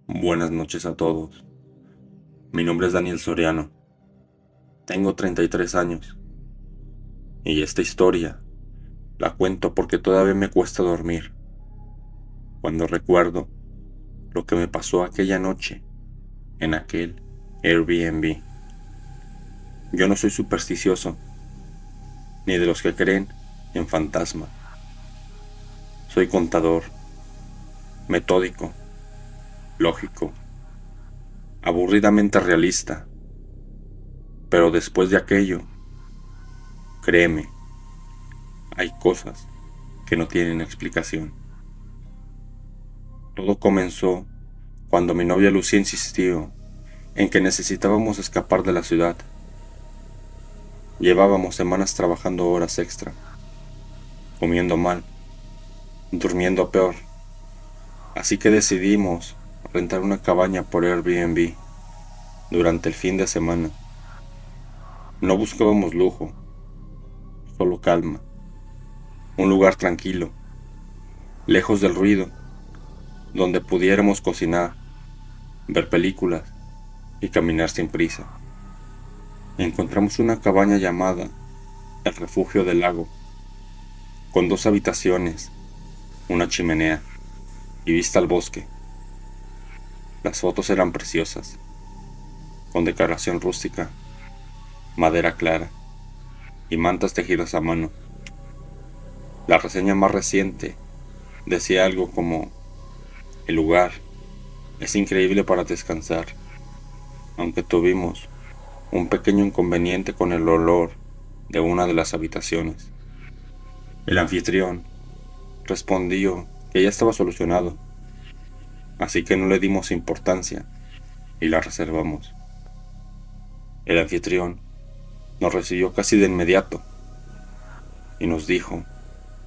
Buenas noches a todos. Mi nombre es Daniel Soriano. Tengo 33 años y esta historia la cuento porque todavía me cuesta dormir cuando recuerdo lo que me pasó aquella noche en aquel Airbnb. Yo no soy supersticioso ni de los que creen en fantasmas. Soy contador, metódico, lógico, aburridamente realista. Pero después de aquello, créeme, hay cosas que no tienen explicación. Todo comenzó cuando mi novia Lucía insistió en que necesitábamos escapar de la ciudad. Llevábamos semanas trabajando horas extra, comiendo mal, durmiendo peor, así que decidimos rentar una cabaña por Airbnb durante el fin de semana. No buscábamos lujo, solo calma, un lugar tranquilo, lejos del ruido, donde pudiéramos cocinar, ver películas y caminar sin prisa. Encontramos una cabaña llamada El Refugio del Lago, con 2 habitaciones, una chimenea y vista al bosque. Las fotos eran preciosas, con decoración rústica, madera clara y mantas tejidas a mano. La reseña más reciente decía algo como: el lugar es increíble para descansar, aunque tuvimos un pequeño inconveniente con el olor de una de las habitaciones. El anfitrión respondió que ya estaba solucionado, así que no le dimos importancia y la reservamos. El anfitrión nos recibió casi de inmediato y nos dijo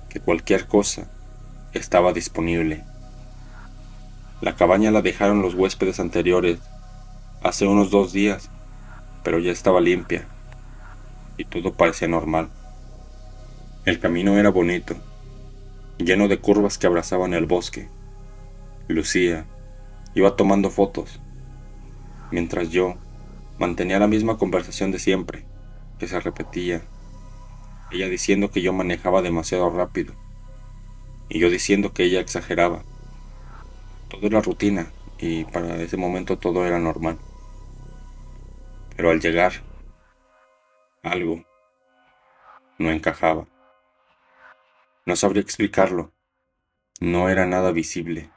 que cualquier cosa estaba disponible. La cabaña la dejaron los huéspedes anteriores hace unos 2 días, pero ya estaba limpia y todo parecía normal. El camino era bonito, lleno de curvas que abrazaban el bosque. Lucía iba tomando fotos, mientras yo mantenía la misma conversación de siempre, que se repetía, ella diciendo que yo manejaba demasiado rápido y yo diciendo que ella exageraba. Todo era rutina y para ese momento todo era normal. Pero al llegar, algo no encajaba. No sabría explicarlo. No era nada visible.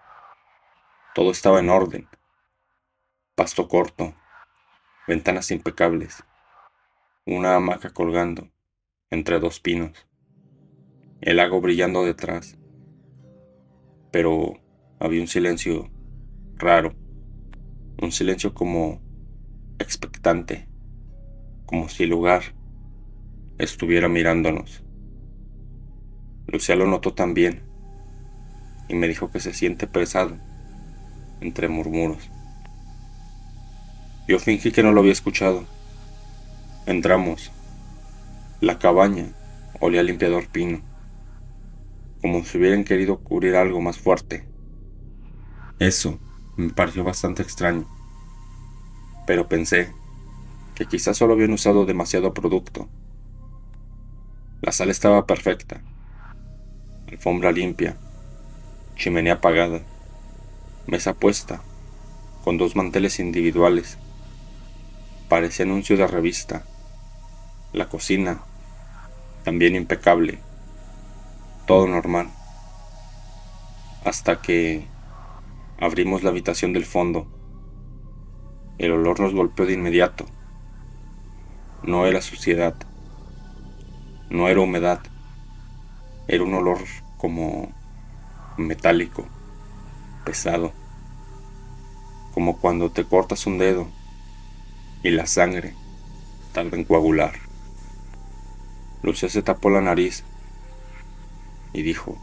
Todo estaba en orden. Pasto corto, ventanas impecables, una hamaca colgando entre 2 pinos, el lago brillando detrás. Pero había un silencio raro, un silencio como expectante, como si el lugar estuviera mirándonos. Lucía lo notó también y me dijo que se siente pesado entre murmuros. Yo fingí que no lo había escuchado. Entramos. La cabaña olía a limpiador pino, como si hubieran querido cubrir algo más fuerte. Eso me pareció bastante extraño, pero pensé que quizás solo habían usado demasiado producto. La sala estaba perfecta, alfombra limpia, chimenea apagada, mesa puesta, con 2 manteles individuales. Parecía anuncio de revista. La cocina, también impecable, todo normal, hasta que abrimos la habitación del fondo. El olor nos golpeó de inmediato. No era suciedad, no era humedad, era un olor como metálico, pesado, como cuando te cortas un dedo y la sangre tarda en coagular. Lucía se tapó la nariz y dijo: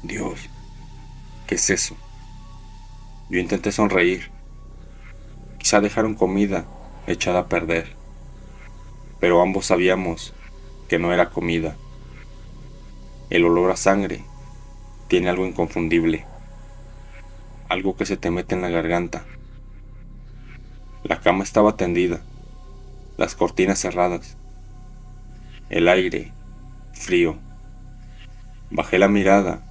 Dios, ¿qué es eso? Yo intenté sonreír. Quizá dejaron comida echada a perder, pero ambos sabíamos que no era comida. El olor a sangre tiene algo inconfundible. algo que se te mete en la garganta. La cama estaba tendida, las cortinas cerradas, el aire frío. Bajé la mirada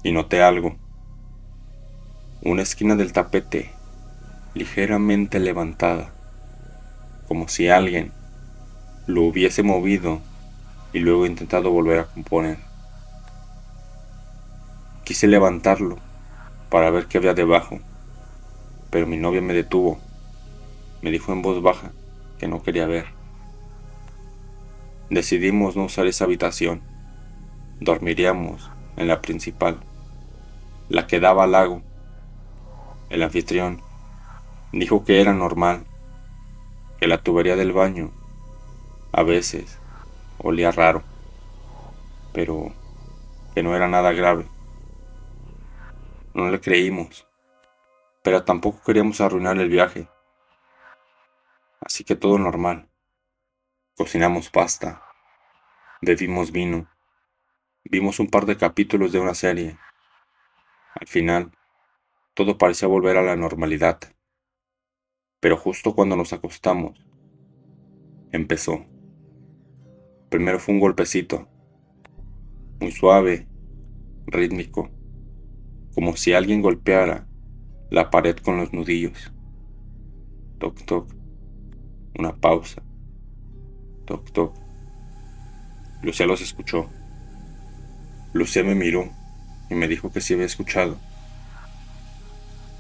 y noté algo. Una esquina del tapete ligeramente levantada, como si alguien lo hubiese movido y luego intentado volver a componer. Quise levantarlo para ver qué había debajo, pero mi novia me detuvo. Me dijo en voz baja que no quería ver. Decidimos no usar esa habitación. Dormiríamos en la principal, la que daba al lago. El anfitrión dijo que era normal, que la tubería del baño a veces olía raro, pero que no era nada grave. No le creímos, pero tampoco queríamos arruinar el viaje, así que todo normal. Cocinamos pasta, bebimos vino, vimos un par de capítulos de una serie. Al final, todo parecía volver a la normalidad, pero justo cuando nos acostamos, empezó. Primero fue un golpecito, muy suave, rítmico, como si alguien golpeara la pared con los nudillos. Toc toc, una pausa. Toc toc. Lucía los escuchó. Lucía me miró y me dijo que sí había escuchado.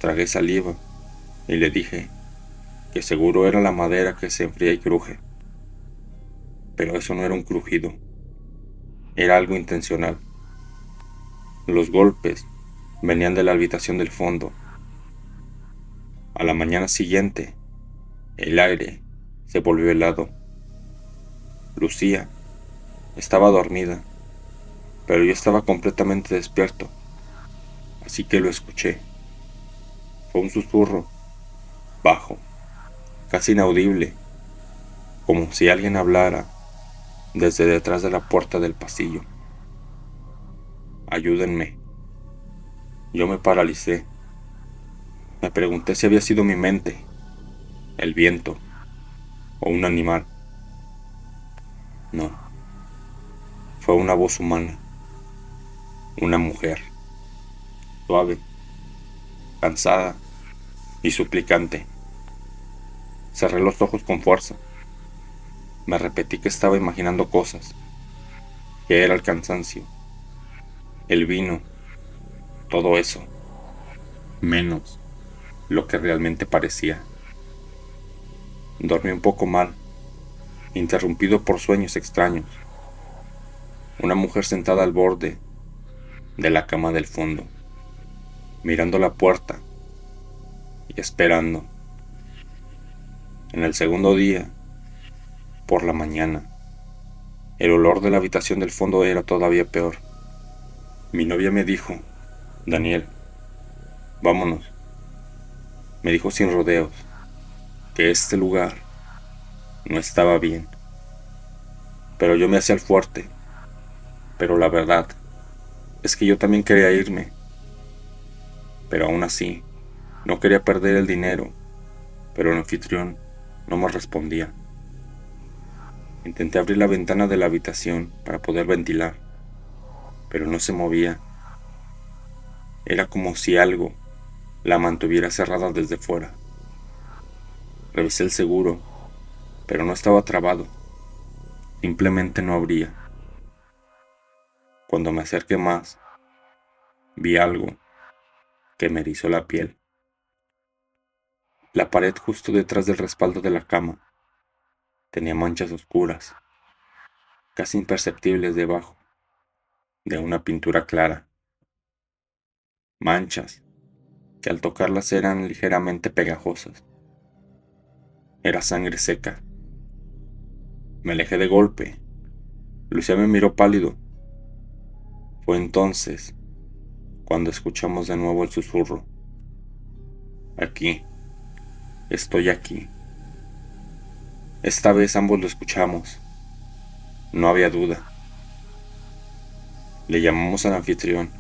Tragué saliva y le dije que seguro era la madera que se enfría y cruje. Pero eso no era un crujido, era algo intencional. Los golpes venían de la habitación del fondo. A la mañana siguiente, el aire se volvió helado. Lucía estaba dormida, pero yo estaba completamente despierto, así que lo escuché. Fue un susurro, bajo, casi inaudible, como si alguien hablara desde detrás de la puerta del pasillo. Ayúdenme. Yo me paralicé. Me pregunté si había sido mi mente, el viento o un animal. No, fue una voz humana, una mujer, suave, cansada y suplicante. Cerré los ojos con fuerza. Me repetí que estaba imaginando cosas, que era el cansancio, el vino, todo eso, menos lo que realmente parecía. Dormí un poco mal, interrumpido por sueños extraños. Una mujer sentada al borde de la cama del fondo, mirando la puerta y esperando. En el segundo día, por la mañana, el olor de la habitación del fondo era todavía peor. Mi novia me dijo, Daniel, vámonos. Me dijo sin rodeos que este lugar no estaba bien. Pero yo me hacía el fuerte. Pero la verdad es que yo también quería irme. Pero aún así, no quería perder el dinero. Pero el anfitrión no me respondía. Intenté abrir la ventana de la habitación para poder ventilar, pero no se movía. Era como si algo la mantuviera cerrada desde fuera. Revisé el seguro, pero no estaba trabado. Simplemente no abría. Cuando me acerqué más, vi algo que me erizó la piel. La pared justo detrás del respaldo de la cama tenía manchas oscuras, casi imperceptibles debajo de una pintura clara. Manchas que al tocarlas eran ligeramente pegajosas. Era sangre seca. Me alejé de golpe. Lucía me miró pálido. Fue entonces cuando escuchamos de nuevo el susurro. Aquí, estoy aquí. Esta vez ambos lo escuchamos. No había duda. Le llamamos al anfitrión.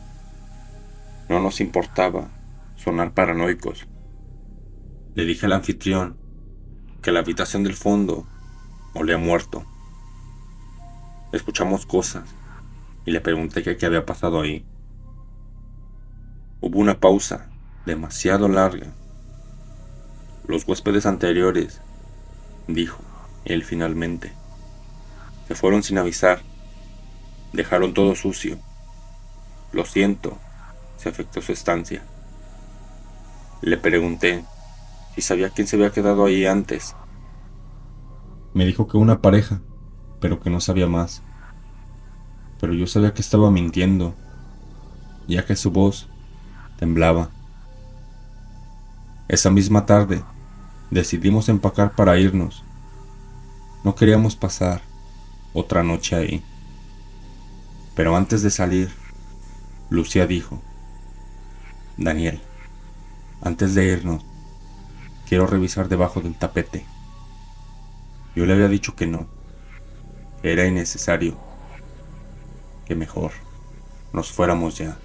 No nos importaba sonar paranoicos. Le dije al anfitrión que la habitación del fondo olía muerto. Escuchamos cosas y le pregunté qué había pasado ahí. Hubo una pausa demasiado larga. Los huéspedes anteriores, dijo él finalmente, se fueron sin avisar. Dejaron todo sucio. Lo siento, se afectó su estancia. Le pregunté si sabía quién se había quedado ahí antes. Me dijo que una pareja, pero que no sabía más. Pero yo sabía que estaba mintiendo, ya que su voz temblaba. Esa misma tarde decidimos empacar para irnos. No queríamos pasar otra noche ahí. Pero antes de salir, Lucía dijo: Daniel, antes de irnos, quiero revisar debajo del tapete. Yo le había dicho que no, que era innecesario, que mejor nos fuéramos ya.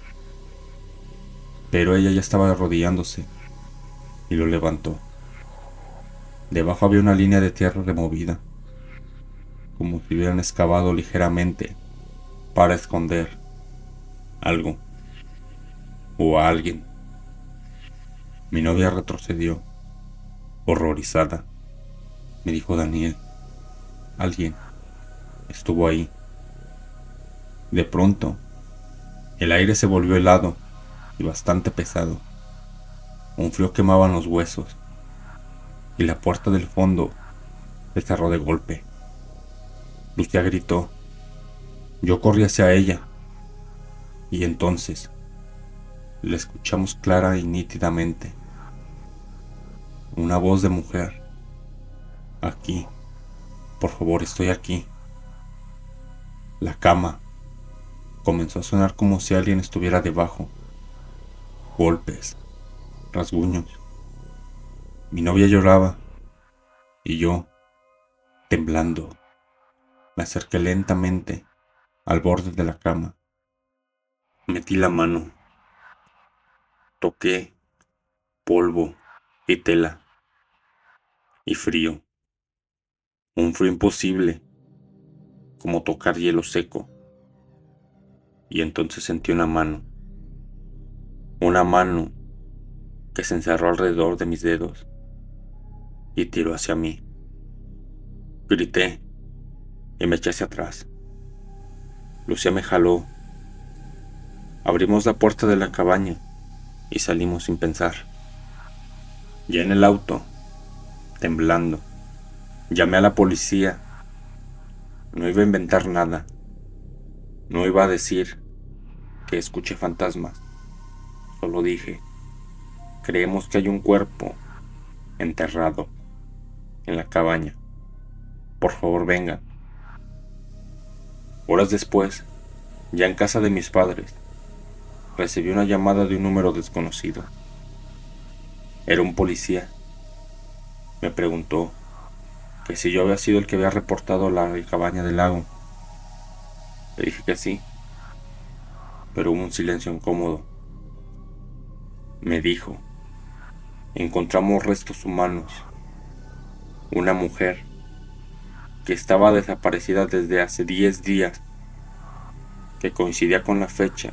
Pero ella ya estaba arrodillándose y lo levantó. Debajo había una línea de tierra removida, como si hubieran excavado ligeramente para esconder algo o a alguien. Mi novia retrocedió, horrorizada. Me dijo: Daniel, alguien estuvo ahí. De pronto, el aire se volvió helado y bastante pesado. Un frío quemaba en los huesos y la puerta del fondo se cerró de golpe. Lucía gritó. Yo corrí hacia ella y entonces la escuchamos clara y nítidamente. Una voz de mujer. Aquí, por favor, estoy aquí. La cama comenzó a sonar como si alguien estuviera debajo. Golpes, rasguños. Mi novia lloraba y yo, temblando, me acerqué lentamente al borde de la cama. Metí la mano. Toqué polvo y tela y frío. Un frío imposible, como tocar hielo seco. Y entonces sentí una mano. Una mano que se encerró alrededor de mis dedos y tiró hacia mí. Grité y me eché hacia atrás. Lucía me jaló. Abrimos la puerta de la cabaña y salimos sin pensar. Ya en el auto, temblando, llamé a la policía. No iba a inventar nada. No iba a decir que escuché fantasmas. Solo dije: creemos que hay un cuerpo enterrado en la cabaña. Por favor, vengan. Horas después, ya en casa de mis padres, recibí una llamada de un número desconocido. Era un policía. Me preguntó que si yo había sido el que había reportado la cabaña del lago. Le dije que sí, pero hubo un silencio incómodo. Me dijo: encontramos restos humanos. Una mujer que estaba desaparecida desde hace 10 días, que coincidía con la fecha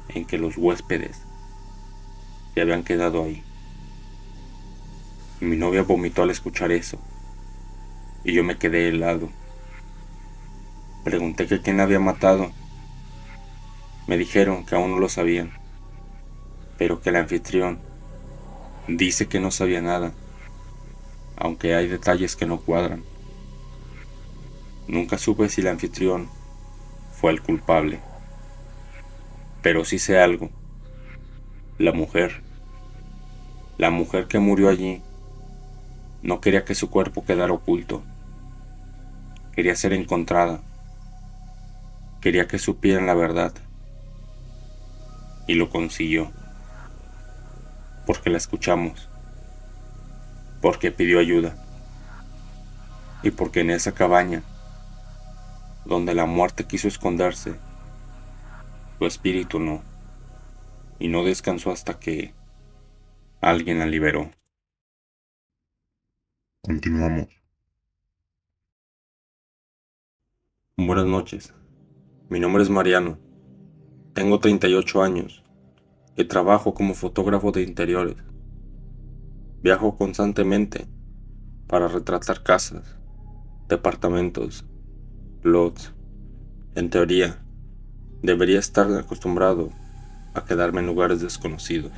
en que los huéspedes se habían quedado ahí. Mi novia vomitó al escuchar eso, y yo me quedé helado. Pregunté que quién la había matado. Me dijeron que aún no lo sabían, pero que el anfitrión dice que no sabía nada, aunque hay detalles que no cuadran. Nunca supe si el anfitrión fue el culpable, pero sí sé algo. La mujer que murió allí, no quería que su cuerpo quedara oculto. Quería ser encontrada. Quería que supieran la verdad. Y lo consiguió. Porque la escuchamos. Porque pidió ayuda. Y porque en esa cabaña, donde la muerte quiso esconderse, su espíritu no. Y no descansó hasta que Alguien la liberó. Continuamos. Buenas noches. Mi nombre es Mariano. Tengo 38 años y trabajo como fotógrafo de interiores. Viajo constantemente para retratar casas, departamentos, lots. En teoría, debería estar acostumbrado a quedarme en lugares desconocidos,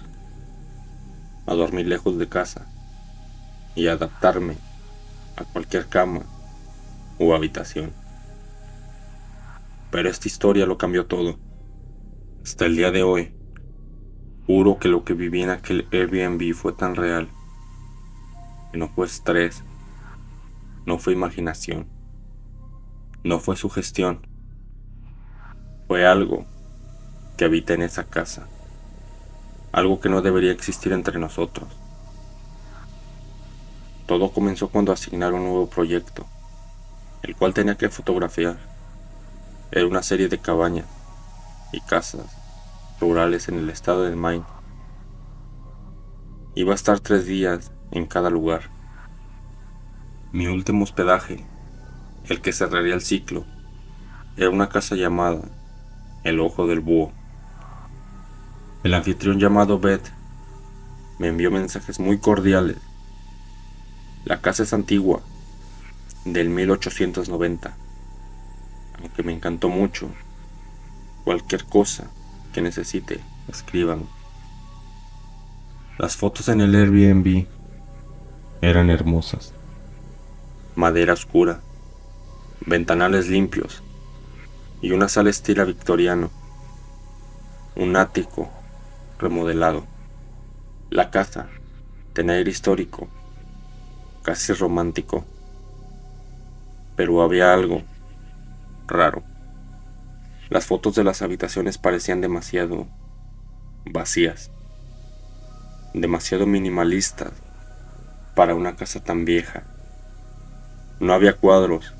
a dormir lejos de casa y a adaptarme a cualquier cama o habitación. Pero esta historia lo cambió todo. Hasta el día de hoy, juro que lo que viví en aquel Airbnb fue tan real que no fue estrés, no fue imaginación, no fue sugestión, fue algo que habita en esa casa, algo que no debería existir entre nosotros. Todo comenzó cuando asignaron un nuevo proyecto, el cual tenía que fotografiar. Era una serie de cabañas y casas rurales en el estado de Maine. Iba a estar 3 días en cada lugar. Mi último hospedaje, el que cerraría el ciclo, era una casa llamada El Ojo del Búho. El anfitrión llamado Beth me envió mensajes muy cordiales. La casa es antigua, del 1890, aunque me encantó mucho. Cualquier cosa que necesite, escriban. Las fotos en el Airbnb eran hermosas. Madera oscura, ventanales limpios y una sala estilo victoriano. Un ático remodelado. La casa tenía aire histórico, casi romántico. Pero había algo raro. Las fotos de las habitaciones parecían demasiado vacías, demasiado minimalistas para una casa tan vieja. No había cuadros,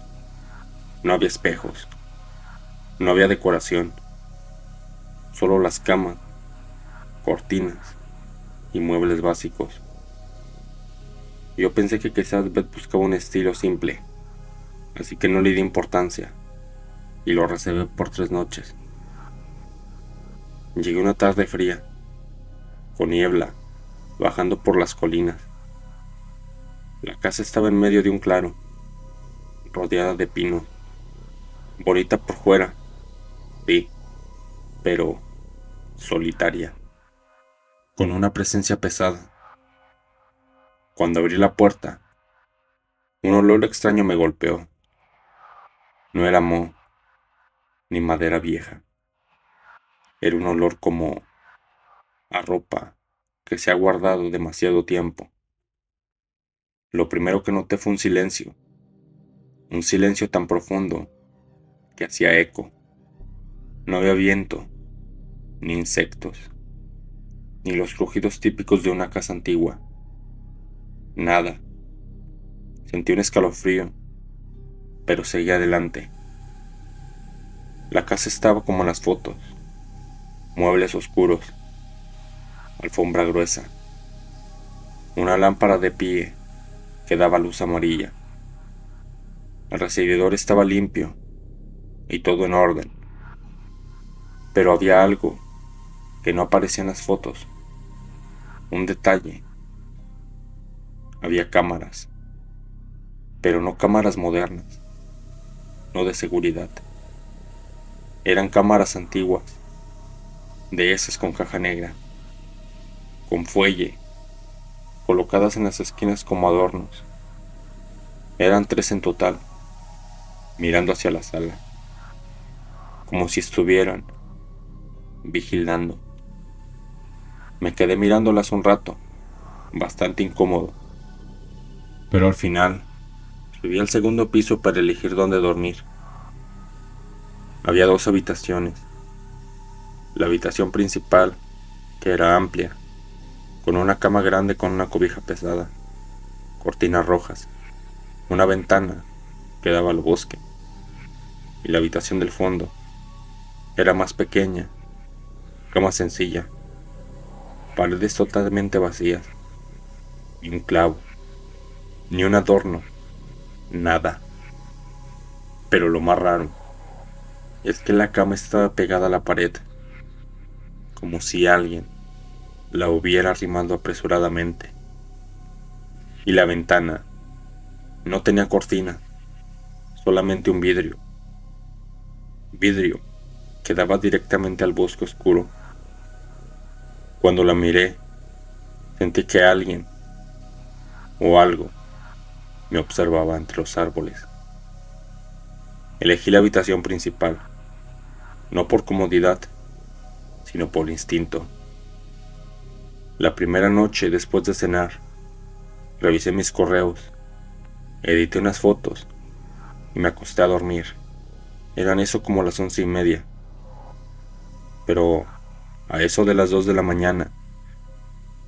no había espejos, no había decoración, solo las camas, cortinas y muebles básicos. Yo pensé que quizás Beth buscaba un estilo simple, así que no le di importancia y lo reservé por 3 noches. Llegué una tarde fría, con niebla, bajando por las colinas. La casa estaba en medio de un claro, rodeada de pinos, bonita por fuera, sí, pero solitaria, con una presencia pesada. Cuando abrí la puerta, un olor extraño me golpeó. No era moho ni madera vieja, era un olor como a ropa que se ha guardado demasiado tiempo. Lo primero que noté fue un silencio tan profundo que hacía eco. No había viento, ni insectos, ni los crujidos típicos de una casa antigua. Nada. Sentí un escalofrío, pero seguí adelante. La casa estaba como en las fotos, muebles oscuros, alfombra gruesa, una lámpara de pie que daba luz amarilla. El recibidor estaba limpio y todo en orden, pero había algo que no aparecía en las fotos, un detalle. Había cámaras, pero no cámaras modernas, no de seguridad. Eran cámaras antiguas, de esas con caja negra, con fuelle, colocadas en las esquinas como adornos. Eran 3 en total, mirando hacia la sala, como si estuvieran vigilando. Me quedé mirándolas un rato, bastante incómodo, pero al final subí al segundo piso para elegir dónde dormir. Había 2 habitaciones. La habitación principal, que era amplia, con una cama grande con una cobija pesada, cortinas rojas, una ventana que daba al bosque, y la habitación del fondo era más pequeña, cama sencilla, paredes totalmente vacías. ni un clavo, ni un adorno, nada. Pero lo más raro es que la cama estaba pegada a la pared, como si alguien la hubiera arrimado apresuradamente. Y la ventana no tenía cortina, solamente un vidrio. Vidrio que daba directamente al bosque oscuro. Cuando la miré, sentí que alguien o algo me observaba entre los árboles. Elegí la habitación principal, no por comodidad, sino por instinto. La primera noche después de cenar, revisé mis correos, edité unas fotos y me acosté a dormir. Eran eso como las 11:30, pero a eso de las 2 de la mañana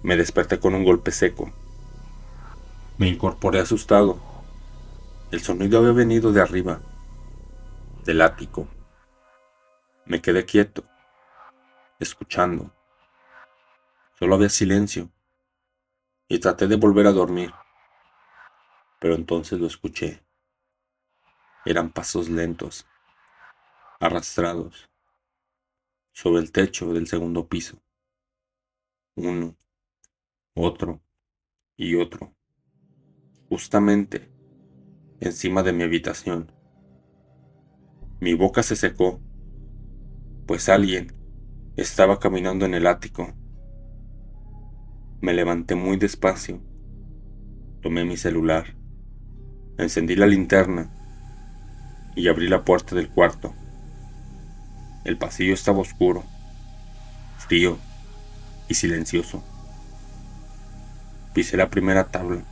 me desperté con un golpe seco. Me incorporé asustado. El sonido había venido de arriba, del ático. Me quedé quieto, escuchando. Solo había silencio y traté de volver a dormir, pero entonces lo escuché. Eran pasos lentos, arrastrados, sobre el techo del segundo piso. Uno, otro y otro, justamente encima de mi habitación. Mi boca se secó, pues alguien estaba caminando en el ático. Me levanté muy despacio, tomé mi celular, encendí la linterna y abrí la puerta del cuarto. El pasillo estaba oscuro, frío y silencioso. Pisé la primera tabla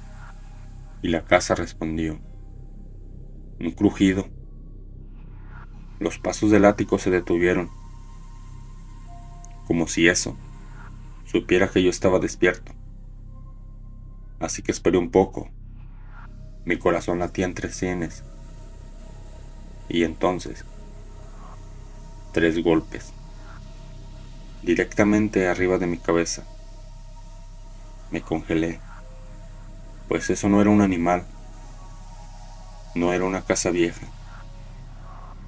y la casa respondió. Un crujido. Los pasos del ático se detuvieron, como si eso supiera que yo estaba despierto. Así que esperé un poco. Mi corazón latía entre sienes. Y entonces, 3 golpes, directamente arriba de mi cabeza. Me congelé, pues eso no era un animal, no era una casa vieja,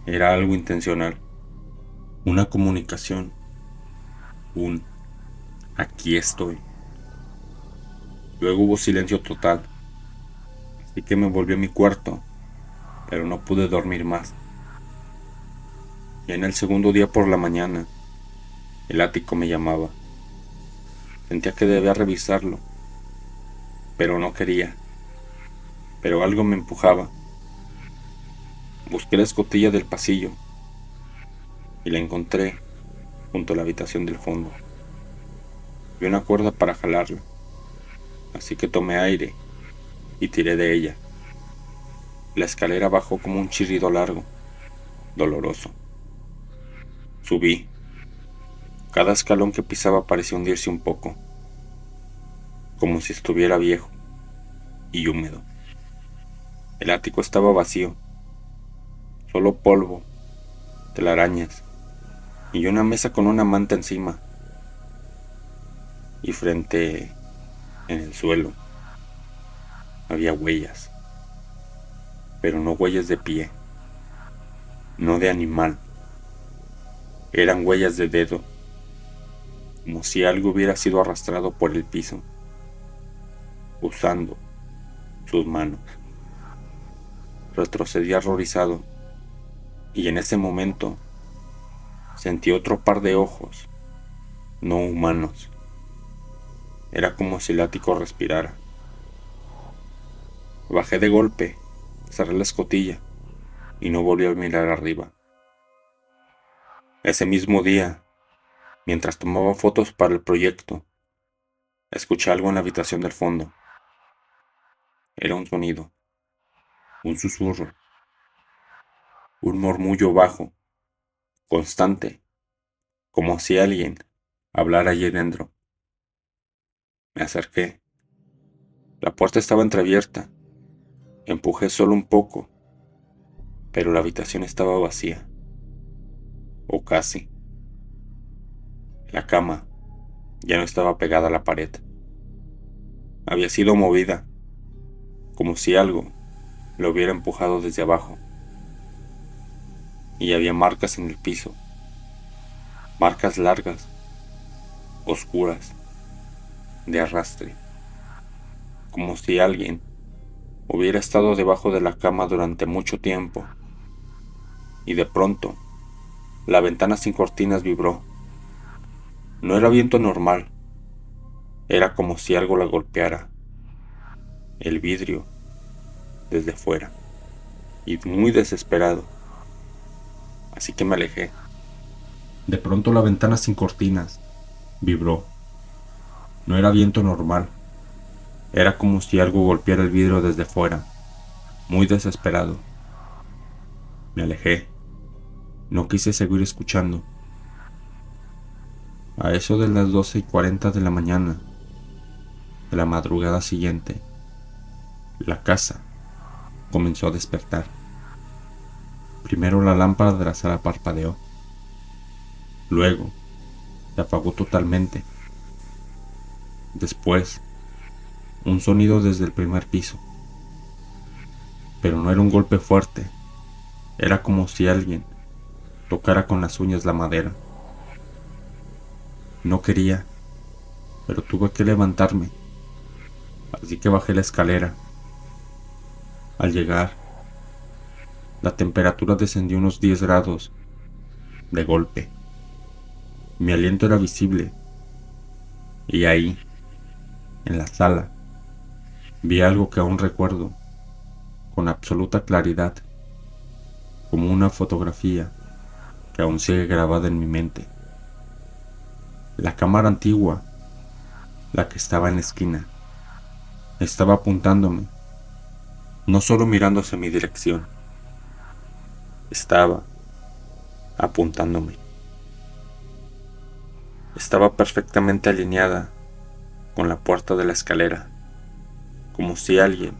era algo intencional, una comunicación, un aquí estoy. Luego hubo silencio total, así que me volví a mi cuarto, pero no pude dormir más. Y en el segundo día por la mañana, el ático me llamaba. Sentía que debía revisarlo, pero no quería. Pero algo me empujaba. Busqué la escotilla del pasillo y la encontré junto a la habitación del fondo. Vi una cuerda para jalarla, así que tomé aire y tiré de ella. La escalera bajó como un chirrido largo, doloroso. Subí. Cada escalón que pisaba parecía hundirse un poco, como si estuviera viejo y húmedo. El ático estaba vacío, solo polvo, telarañas y una mesa con una manta encima. Y frente, en el suelo, había huellas, pero no huellas de pie, no de animal. Eran huellas de dedo, como si algo hubiera sido arrastrado por el piso, usando sus manos. Retrocedí horrorizado, y en ese momento sentí otro par de ojos, no humanos. Era como si el ático respirara. Bajé de golpe, cerré la escotilla y no volví a mirar arriba. Ese mismo día, mientras tomaba fotos para el proyecto, escuché algo en la habitación del fondo. Era un sonido, un susurro, un murmullo bajo, constante, como si alguien hablara allí dentro. Me acerqué. La puerta estaba entreabierta. Empujé solo un poco, pero la habitación estaba vacía, o casi. La cama ya no estaba pegada a la pared. había sido movida, como si algo lo hubiera empujado desde abajo, y había marcas en el piso, marcas largas, oscuras, de arrastre, como si alguien hubiera estado debajo de la cama durante mucho tiempo. Y de pronto, la ventana sin cortinas vibró. No era viento normal, era como si algo la golpeara, el vidrio, desde fuera, y muy desesperado. Así que me alejé. De pronto la ventana sin cortinas vibró. No era viento normal, era como si algo golpeara el vidrio desde fuera, muy desesperado. Me alejé. No quise seguir escuchando. A eso de las 12:40 de la mañana, de la madrugada siguiente, la casa comenzó a despertar. Primero la lámpara de la sala parpadeó. Luego, se apagó totalmente. Después, un sonido desde el primer piso. Pero no era un golpe fuerte. Era como si alguien tocara con las uñas la madera. No quería, pero tuve que levantarme. Así que bajé la escalera. Al llegar, la temperatura descendió unos 10 grados de golpe. Mi aliento era visible. Y ahí, en la sala, vi algo que aún recuerdo con absoluta claridad, como una fotografía que aún sigue grabada en mi mente. La cámara antigua, la que estaba en la esquina, estaba apuntándome, no solo mirando hacia mi dirección, estaba apuntándome. Estaba perfectamente alineada con la puerta de la escalera, como si alguien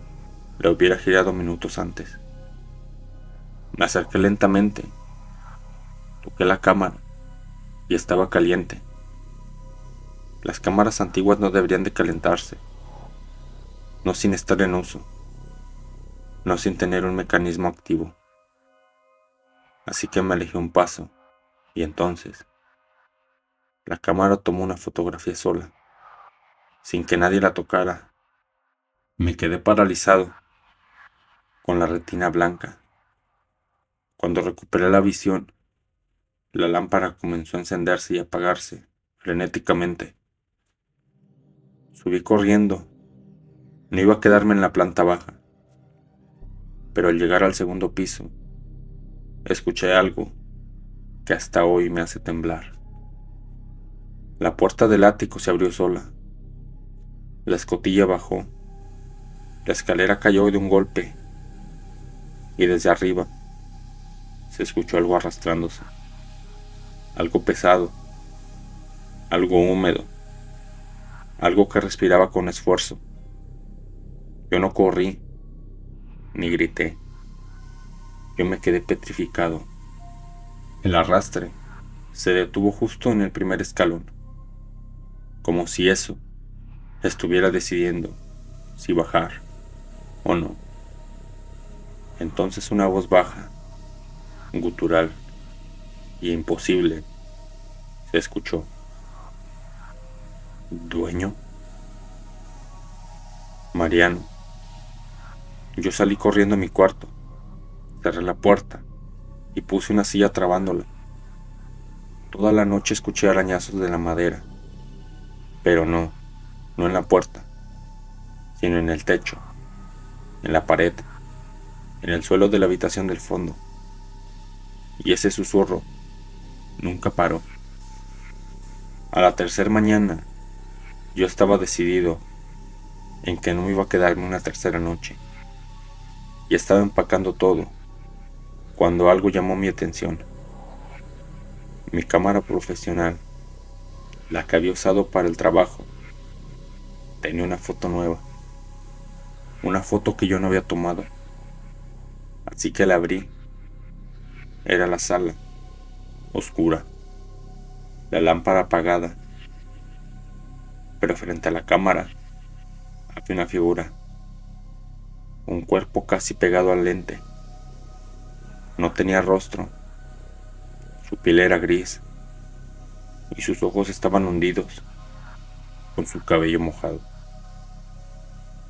la hubiera girado minutos antes. Me acerqué lentamente, toqué la cámara y estaba caliente. Las cámaras antiguas no deberían de calentarse, no sin estar en uso, no sin tener un mecanismo activo. Así que me alejé un paso, y entonces la cámara tomó una fotografía sola, sin que nadie la tocara. Me quedé paralizado, con la retina blanca. Cuando recuperé la visión, la lámpara comenzó a encenderse y apagarse frenéticamente. Subí corriendo. No iba a quedarme en la planta baja, pero al llegar al segundo piso, escuché algo que hasta hoy me hace temblar. La puerta del ático se abrió sola. La escotilla bajó. La escalera cayó de un golpe. Y desde arriba se escuchó algo arrastrándose. Algo pesado. Algo húmedo. Algo que respiraba con esfuerzo. Yo no corrí, ni grité. Yo me quedé petrificado. El arrastre se detuvo justo en el primer escalón, como si eso estuviera decidiendo si bajar o no. Entonces una voz baja, gutural y imposible se escuchó. ¿Dueño? Mariano. Yo salí corriendo a mi cuarto, cerré la puerta y puse una silla trabándola. Toda la noche escuché arañazos de la madera, pero no en la puerta, sino en el techo, en la pared, en el suelo de la habitación del fondo. Y ese susurro nunca paró. A la tercera mañana, yo estaba decidido en que no iba a quedarme una tercera noche, y estaba empacando todo, cuando algo llamó mi atención. Mi cámara profesional, la que había usado para el trabajo, tenía una foto nueva, una foto que yo no había tomado. Así que la abrí. Era la sala, oscura, la lámpara apagada, pero frente a la cámara Había una figura, un cuerpo casi pegado al lente. No tenía rostro, su piel era gris y sus ojos estaban hundidos, con su cabello mojado.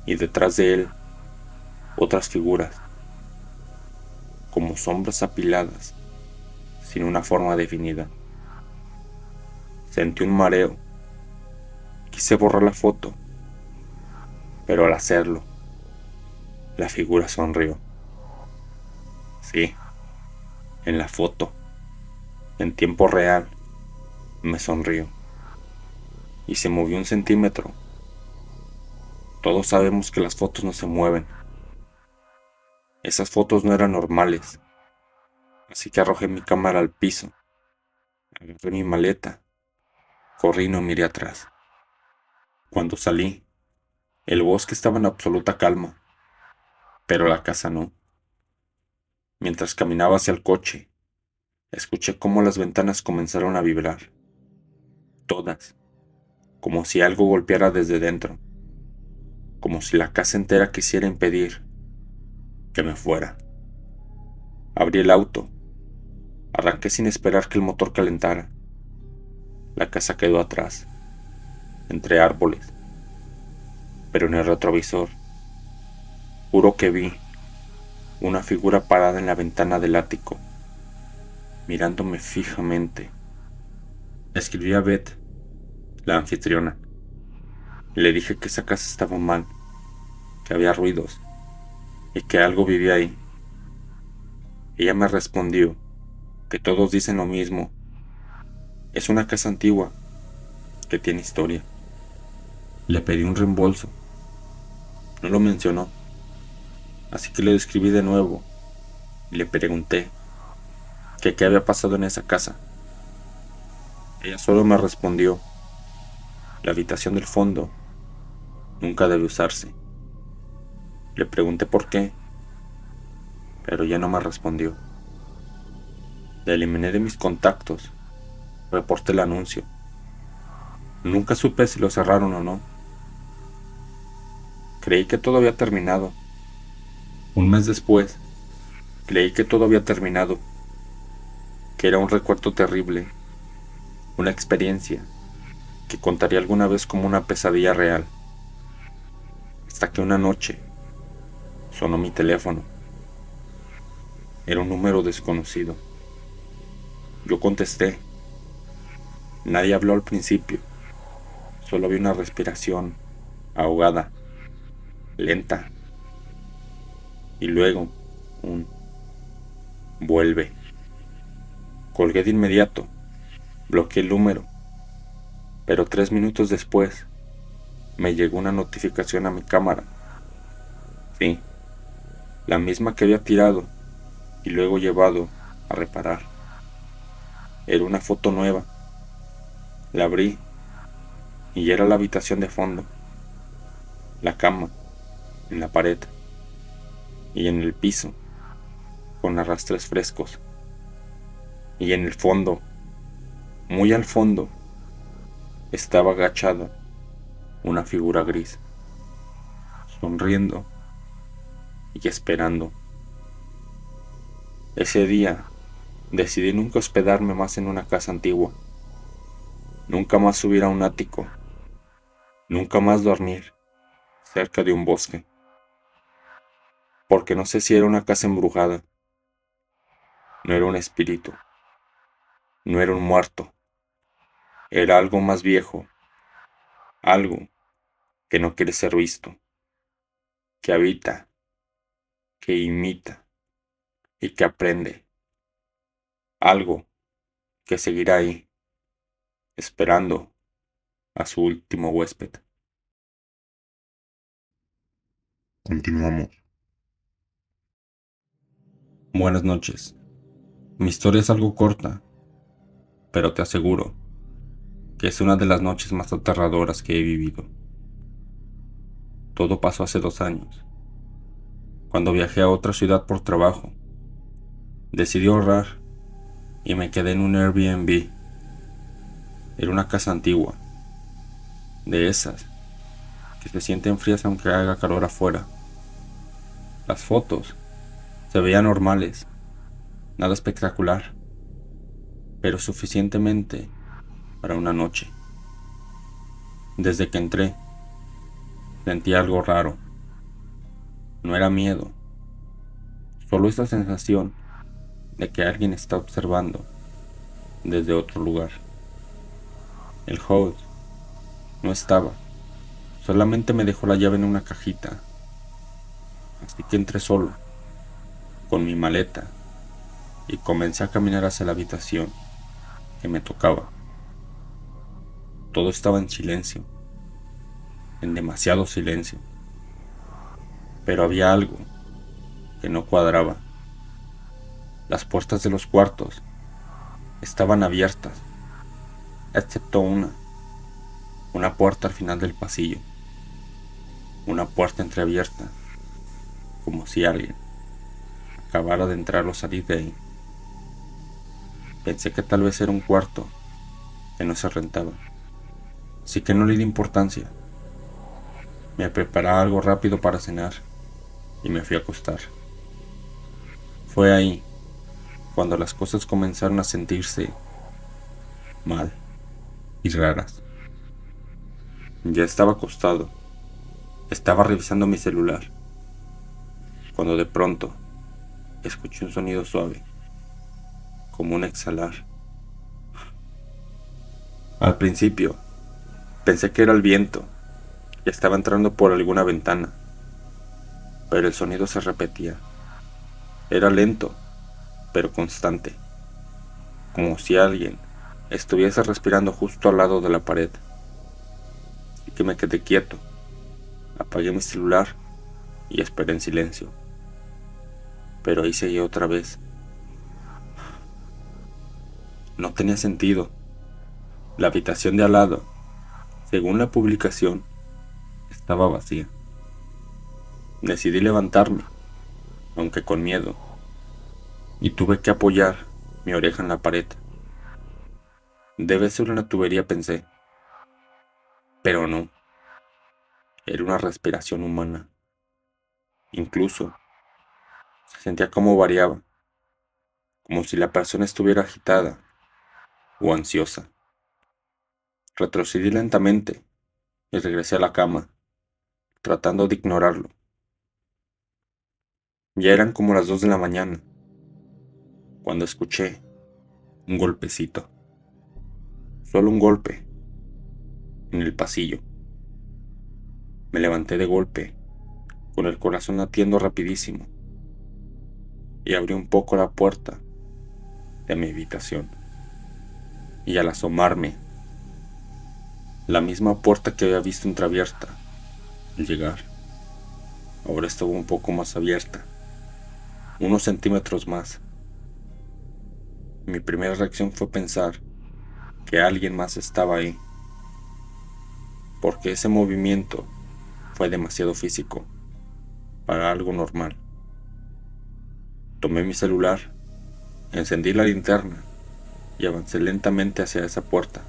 Y detrás de él, otras figuras, como sombras apiladas, sin una forma definida. Sentí un mareo. Quise borrar la foto, pero al hacerlo, la figura sonrió. Sí, en la foto, en tiempo real, me sonrió y se movió 1 centímetro. Todos sabemos que las fotos no se mueven. Esas fotos no eran normales, así que arrojé mi cámara al piso, agarré mi maleta, corrí y no miré atrás. Cuando salí, el bosque estaba en absoluta calma, pero la casa no. Mientras caminaba hacia el coche, escuché cómo las ventanas comenzaron a vibrar, todas, como si algo golpeara desde dentro, como si la casa entera quisiera impedir que me fuera. Abrí el auto, arranqué sin esperar que el motor calentara. La casa quedó atrás, entre árboles, pero en el retrovisor, juro que vi una figura parada en la ventana del ático, mirándome fijamente. Escribí a Beth, la anfitriona. Le dije que esa casa estaba mal, que había ruidos y que algo vivía ahí. Ella me respondió que todos dicen lo mismo. Es una casa antigua, que tiene historia. Le pedí un reembolso. No lo mencionó, así que le escribí de nuevo y le pregunté que qué había pasado en esa casa. Ella solo me respondió: la habitación del fondo nunca debe usarse. Le pregunté por qué, pero ya no me respondió. La eliminé de mis contactos, reporté el anuncio. Nunca supe si lo cerraron o no. Creí que todo había terminado. Un mes después, creí que todo había terminado, que era un recuerdo terrible, una experiencia que contaría alguna vez como una pesadilla real. Hasta que una noche sonó mi teléfono. Era un número desconocido. Yo contesté. Nadie habló al principio. Solo había una respiración ahogada, lenta, y luego un vuelve. Colgué de inmediato, bloqueé el número, pero 3 minutos después me llegó una notificación a mi cámara. Sí, la misma que había tirado y luego llevado a reparar. Era una foto nueva. La abrí y era la habitación de fondo, la cama en la pared y en el piso con arrastres frescos. Y en el fondo, muy al fondo, estaba agachada una figura gris, sonriendo y esperando. Ese día decidí nunca hospedarme más en una casa antigua, nunca más subir a un ático, nunca más dormir cerca de un bosque, porque no sé si era una casa embrujada, no era un espíritu, no era un muerto, era algo más viejo, algo que no quiere ser visto, que habita, que imita y que aprende, algo que seguirá ahí, esperando a su último huésped. Continuamos. Buenas noches. Mi historia es algo corta, pero te aseguro que es una de las noches más aterradoras que he vivido. Todo pasó hace 2 años, cuando viajé a otra ciudad por trabajo. Decidí ahorrar y me quedé en un Airbnb. Era una casa antigua, de esas que se sienten frías aunque haga calor afuera. Las fotos se veían normales, nada espectacular, pero suficientemente para una noche. Desde que entré, sentí algo raro. No era miedo, solo esa sensación de que alguien está observando desde otro lugar. El host no estaba, solamente me dejó la llave en una cajita, así que entré solo, con mi maleta, y comencé a caminar hacia la habitación que me tocaba. Todo estaba en silencio, en demasiado silencio, pero había algo que no cuadraba. Las puertas de los cuartos estaban abiertas, excepto una puerta al final del pasillo, una puerta entreabierta, como si alguien acabara de entrar o salir de ahí. Pensé que tal vez era un cuarto que no se rentaba, así que no le di importancia. Me preparé algo rápido para cenar y me fui a acostar. Fue ahí cuando las cosas comenzaron a sentirse mal y raras. Ya estaba acostado, estaba revisando mi celular, cuando de pronto escuché un sonido suave, como un exhalar. Al principio pensé que era el viento y estaba entrando por alguna ventana, pero el sonido se repetía. Era lento, pero constante, como si alguien estuviese respirando justo al lado de la pared. Así que me quedé quieto, apagué mi celular y esperé en silencio. Pero ahí seguía otra vez. No tenía sentido. La habitación de al lado, según la publicación, estaba vacía. Decidí levantarme, aunque con miedo, y tuve que apoyar mi oreja en la pared. Debe ser una tubería, pensé, pero no, era una respiración humana. Incluso se sentía como variaba, como si la persona estuviera agitada o ansiosa. Retrocedí lentamente y regresé a la cama, tratando de ignorarlo. Ya eran como las 2 de la mañana, cuando escuché un golpecito. Solo un golpe, en el pasillo. Me levanté de golpe, con el corazón latiendo rapidísimo, y abrí un poco la puerta de mi habitación. Y al asomarme, la misma puerta que había visto entreabierta al llegar, ahora estaba un poco más abierta, unos centímetros más. Mi primera reacción fue pensar que alguien más estaba ahí, porque ese movimiento fue demasiado físico para algo normal. Tomé mi celular, encendí la linterna y avancé lentamente hacia esa puerta.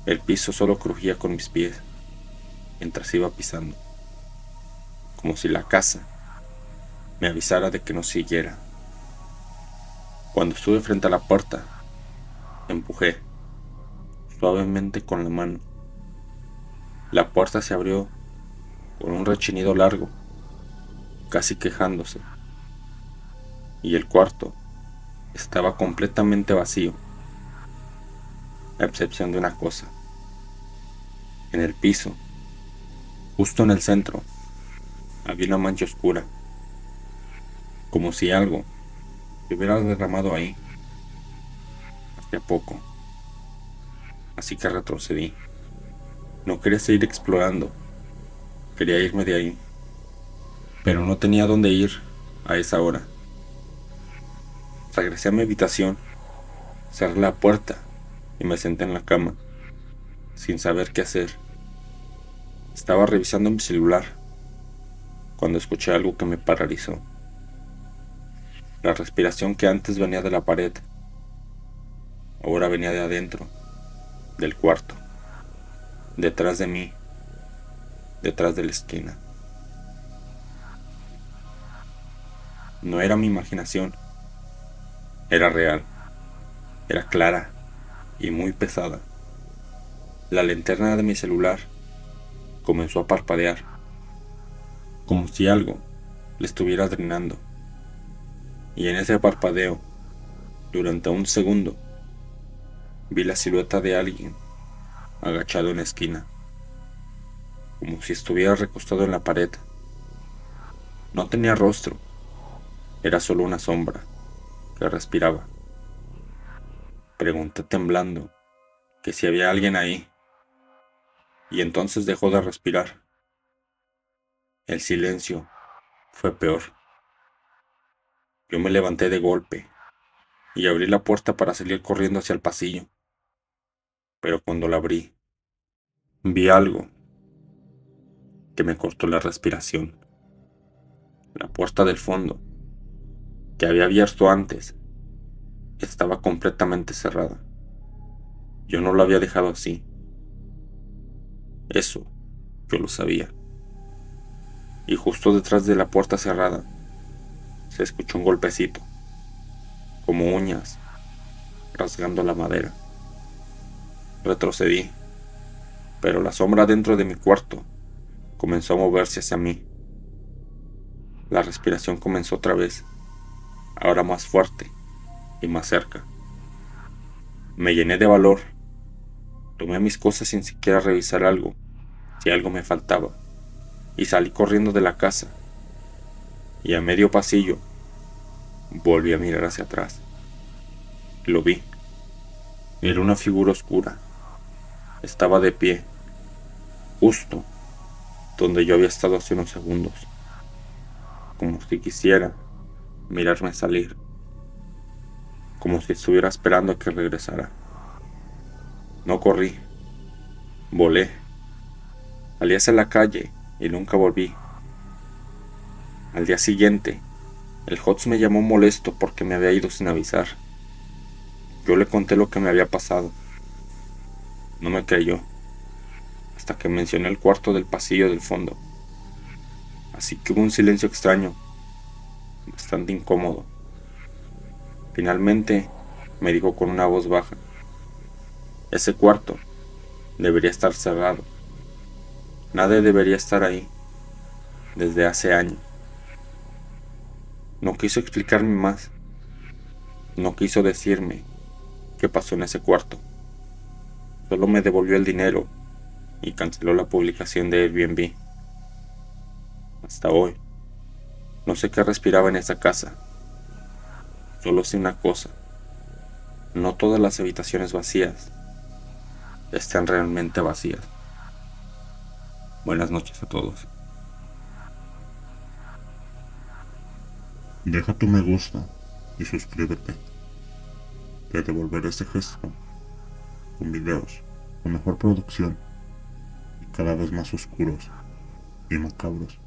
El piso solo crujía con mis pies mientras iba pisando, como si la casa me avisara de que no siguiera. Cuando estuve frente a la puerta, empujé suavemente con la mano. La puerta se abrió con un rechinido largo, casi quejándose, y el cuarto estaba completamente vacío, a excepción de una cosa. En el piso, justo en el centro, había una mancha oscura, como si algo se hubiera derramado ahí hace poco. Así que retrocedí. No quería seguir explorando, quería irme de ahí, pero no tenía dónde ir a esa hora. Regresé a mi habitación, cerré la puerta y me senté en la cama, sin saber qué hacer. Estaba revisando mi celular cuando escuché algo que me paralizó. La respiración que antes venía de la pared, ahora venía de adentro, del cuarto, detrás de mí. detrás de la esquina. No era mi imaginación, era real, era clara y muy pesada. La linterna de mi celular comenzó a parpadear, como si algo le estuviera drenando. Y en ese parpadeo, durante un segundo, vi la silueta de alguien agachado en la esquina, como si estuviera recostado en la pared. No tenía rostro, era solo una sombra que respiraba. Pregunté temblando que si había alguien ahí, y entonces dejó de respirar. El silencio fue peor. Yo me levanté de golpe y abrí la puerta para salir corriendo hacia el pasillo, pero cuando la abrí, vi algo que me cortó la respiración. La puerta del fondo, que había abierto antes, estaba completamente cerrada. Yo no lo había dejado así. Eso yo lo sabía. Y justo detrás de la puerta cerrada, se escuchó un golpecito, como uñas, rasgando la madera. Retrocedí, pero la sombra dentro de mi cuarto comenzó a moverse hacia mí. La respiración comenzó otra vez, ahora más fuerte y más cerca. Me llené de valor. Tomé mis cosas sin siquiera revisar algo, si algo me faltaba, y salí corriendo de la casa. Y a medio pasillo, volví a mirar hacia atrás. Lo vi. Era una figura oscura. Estaba de pie, justo donde yo había estado hace unos segundos, como si quisiera mirarme salir, como si estuviera esperando a que regresara. No corrí, volé. Salí hacia la calle y nunca volví. Al día siguiente, el Hots me llamó molesto porque me había ido sin avisar. Yo le conté lo que me había pasado. No me creyó, hasta que mencioné el cuarto del pasillo del fondo. Así que hubo un silencio extraño, bastante incómodo. Finalmente, me dijo con una voz baja: ese cuarto debería estar cerrado. Nadie debería estar ahí desde hace años. No quiso explicarme más. No quiso decirme qué pasó en ese cuarto. Solo me devolvió el dinero y canceló la publicación de Airbnb. Hasta hoy, no sé qué respiraba en esa casa. Solo sé una cosa: no todas las habitaciones vacías están realmente vacías. Buenas noches a todos. Deja tu me gusta y suscríbete. Te devolveré este gesto con videos con mejor producción y cada vez más oscuros y macabros.